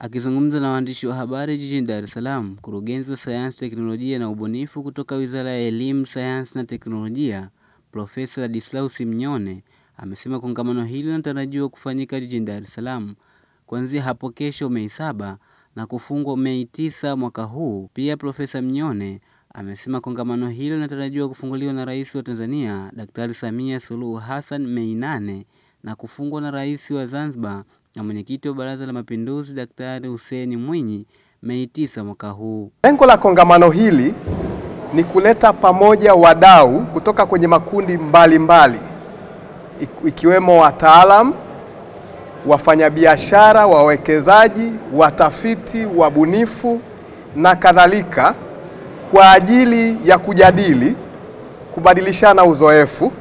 Akizungumza na waandishi wa habari jijini Dar es Salaam, mkurugenzi wa sayansi, teknolojia na ubunifu kutoka Wizara ya Elimu, Sayansi na Teknolojia, Profesa Ladislaus Mnyone, amesema kongamano hili linatarajiwa kufanyika jijini Dar es Salaam kuanzia hapo kesho Mei 7 na kufungwa Mei 9 mwaka huu. Pia Profesa Mnyone amesema kongamano hili linatarajiwa kufunguliwa na Rais wa Tanzania Daktari Samia Suluhu Hassan Mei 8 na kufungwa na Rais wa Zanzibar na Mwenyekiti wa Baraza la Mapinduzi Daktari Hussein Mwinyi Mei 9 mwaka huu. Lengo la kongamano hili ni kuleta pamoja wadau kutoka kwenye makundi mbalimbali ikiwemo wataalamu, wafanyabiashara, wawekezaji, watafiti, wabunifu na kadhalika kwa ajili ya kujadili, kubadilishana uzoefu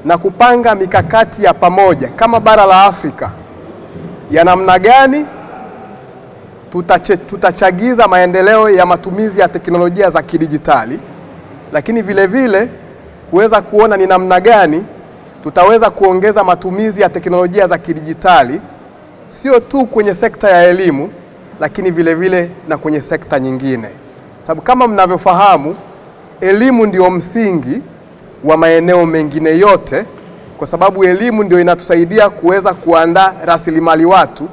na kupanga mikakati ya pamoja kama bara la Afrika ya namna gani tutachagiza maendeleo ya matumizi ya teknolojia za kidijitali, lakini vile vile kuweza kuona ni namna gani tutaweza kuongeza matumizi ya teknolojia za kidijitali sio tu kwenye sekta ya elimu, lakini vile vile na kwenye sekta nyingine. Sababu kama mnavyofahamu, elimu ndio msingi wa maeneo mengine yote, kwa sababu elimu ndio inatusaidia kuweza kuandaa rasilimali watu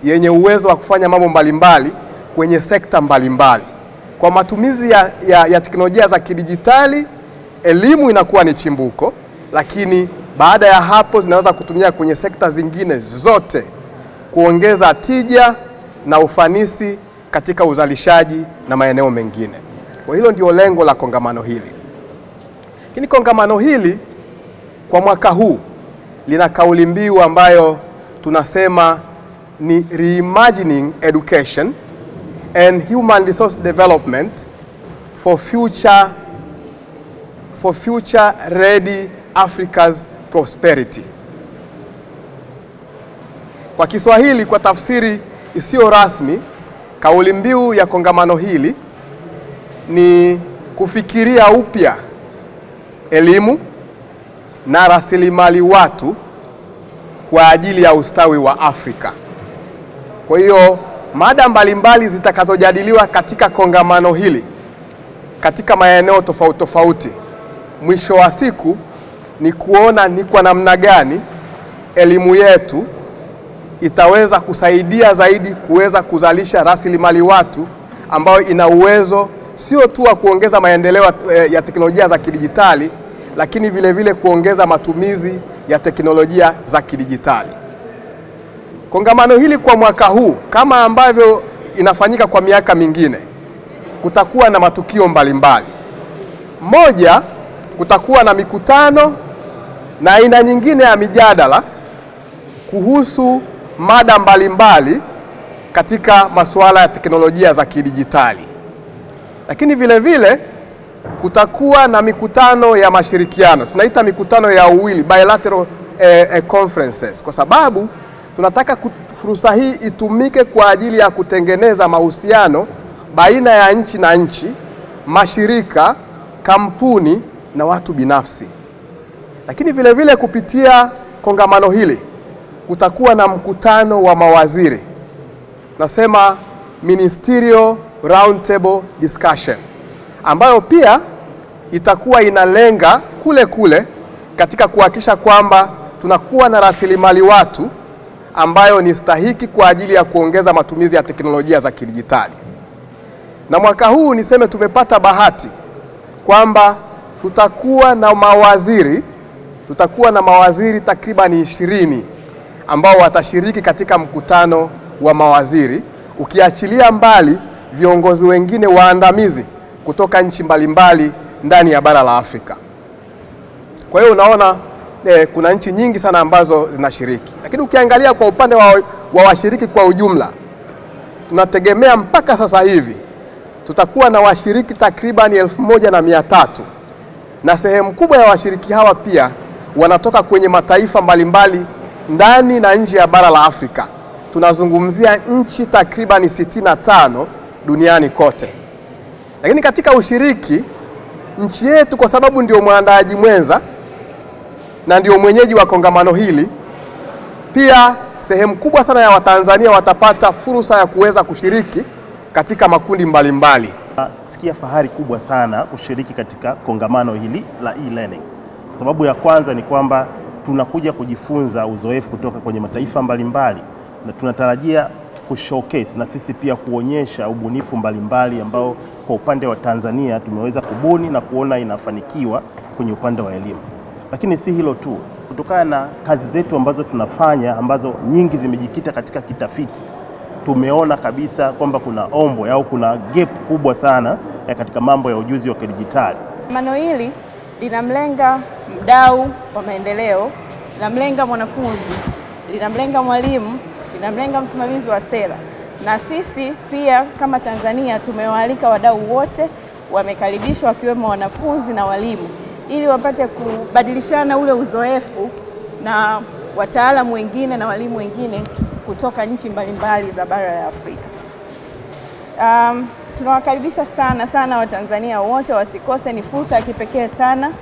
yenye uwezo wa kufanya mambo mbalimbali kwenye sekta mbalimbali. Kwa matumizi ya teknolojia za kidijitali, elimu inakuwa ni chimbuko, lakini baada ya hapo zinaweza kutumia kwenye sekta zingine zote kuongeza tija na ufanisi katika uzalishaji na maeneo mengine. Kwa hilo ndio lengo la kongamano hili. Lakini kongamano hili kwa mwaka huu lina kauli mbiu ambayo tunasema ni Reimagining Education and Human Resource Development for future ready Africa's prosperity. Kwa Kiswahili, kwa tafsiri isiyo rasmi, kauli mbiu ya kongamano hili ni kufikiria upya elimu na rasilimali watu kwa ajili ya ustawi wa Afrika. Kwa hiyo mada mbalimbali zitakazojadiliwa katika kongamano hili katika maeneo tofauti tofauti, mwisho wa siku ni kuona ni kwa namna gani elimu yetu itaweza kusaidia zaidi kuweza kuzalisha rasilimali watu ambayo ina uwezo sio tu wa kuongeza maendeleo ya teknolojia za kidijitali, lakini vile vile kuongeza matumizi ya teknolojia za kidijitali. Kongamano hili kwa mwaka huu, kama ambavyo inafanyika kwa miaka mingine, kutakuwa na matukio mbalimbali. Moja, kutakuwa na mikutano na aina nyingine ya mijadala kuhusu mada mbalimbali katika masuala ya teknolojia za kidijitali. Lakini vile vile kutakuwa na mikutano ya mashirikiano, tunaita mikutano ya uwili, bilateral conferences, kwa sababu tunataka fursa hii itumike kwa ajili ya kutengeneza mahusiano baina ya nchi na nchi, mashirika, kampuni na watu binafsi. Lakini vile vile kupitia kongamano hili kutakuwa na mkutano wa mawaziri, nasema Ministerial Roundtable Discussion, ambayo pia itakuwa inalenga kule katika kuhakikisha kwamba tunakuwa na rasilimali watu ambayo ni stahiki kwa ajili ya kuongeza matumizi ya teknolojia za kidijitali. Na mwaka huu niseme tumepata bahati kwamba tutakuwa na mawaziri takriban 20 ambao watashiriki katika mkutano wa mawaziri, ukiachilia mbali viongozi wengine waandamizi kutoka nchi mbalimbali ndani ya bara la Afrika. Kwa hiyo unaona kuna nchi nyingi sana ambazo zinashiriki. Lakini ukiangalia kwa upande wa washiriki kwa ujumla, tunategemea mpaka sasa hivi tutakuwa na washiriki takriban 1300, na sehemu kubwa ya washiriki hawa pia wanatoka kwenye mataifa mbalimbali ndani na nje ya bara la Afrika. Tunazungumzia nchi takriban 65 duniani kote. Lakini katika ushiriki, nchi yetu kwa sababu ndio mwandaaji mwenza na ndio mwenyeji wa kongamano hili, pia sehemu kubwa sana ya Watanzania watapata fursa ya kuweza kushiriki katika makundi mbalimbali. Sikia fahari kubwa sana kushiriki katika kongamano hili la e-learning. Sababu ya kwanza ni kwamba tunakuja kujifunza uzoefu kutoka kwenye mataifa mbalimbali na tunatarajia kushowcase na sisi pia kuonyesha ubunifu mbalimbali ambao kwa upande wa Tanzania tumeweza kubuni na kuona inafanikiwa kwenye upande wa elimu. Lakini si hilo tu, kutokana na kazi zetu ambazo tunafanya ambazo nyingi zimejikita katika kitafiti, tumeona kabisa kwamba kuna ombwe au kuna gap kubwa sana katika mambo ya ujuzi wa kidijitali. Kongamano hili linamlenga mdau wa maendeleo, linamlenga mwanafunzi, linamlenga mwalimu, linamlenga msimamizi wa sera. Na sisi pia kama Tanzania tumewaalika wadau wote, wamekaribishwa wakiwemo wanafunzi na walimu, ili wapate kubadilishana ule uzoefu na wataalamu wengine na walimu wengine kutoka nchi mbalimbali za bara la Afrika. Tunawakaribisha sana Watanzania wote, wasikose, ni fursa ya kipekee sana.